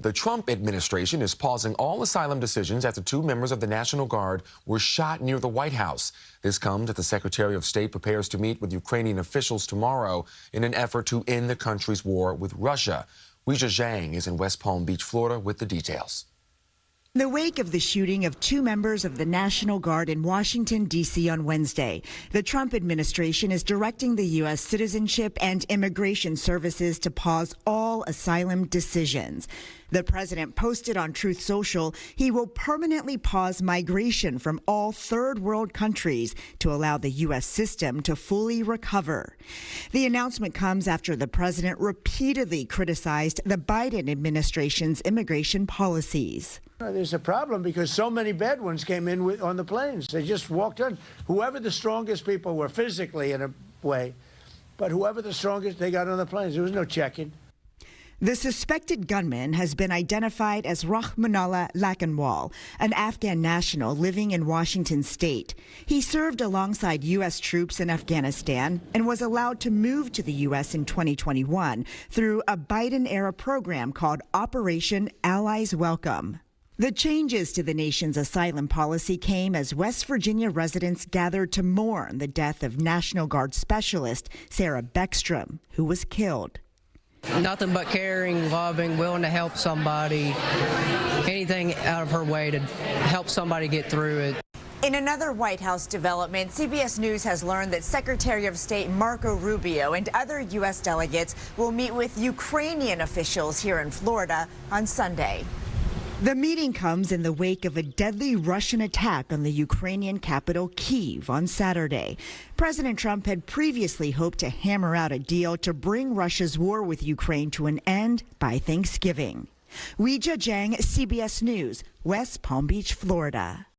The Trump administration is pausing all asylum decisions after two members of the National Guard were shot near the White House. This comes as the Secretary of State prepares to meet with Ukrainian officials tomorrow in an effort to end the country's war with Russia. Weijia Jiang is in West Palm Beach, Florida, with the details. In the wake of the shooting of two members of the National Guard in Washington, D.C. on Wednesday, the Trump administration is directing the U.S. Citizenship and Immigration Services to pause all asylum decisions. The president posted on Truth Social he will permanently pause migration from all third world countries to allow the U.S. system to fully recover. The announcement comes after the president repeatedly criticized the Biden administration's immigration policies. There's a problem because so many bad ones came in on the planes. They just walked in. Whoever the strongest people were physically in a way, but whoever the strongest, they got on the planes. There was no checking. The suspected gunman has been identified as Rahmanullah Lakanwal, an Afghan national living in Washington state. He served alongside U.S. troops in Afghanistan and was allowed to move to the U.S. in 2021 through a Biden-era program called Operation Allies Welcome. The changes to the nation's asylum policy came as West Virginia residents gathered to mourn the death of National Guard specialist Sarah Beckstrom, who was killed. Nothing but caring, loving, willing to help somebody, anything out of her way to help somebody get through it. In another White House development, CBS News has learned that Secretary of State Marco Rubio and other U.S. delegates will meet with Ukrainian officials here in Florida on Sunday. The meeting comes in the wake of a deadly Russian attack on the Ukrainian capital, Kyiv, on Saturday. President Trump had previously hoped to hammer out a deal to bring Russia's war with Ukraine to an end by Thanksgiving. Weijia Jiang, CBS News, West Palm Beach, Florida.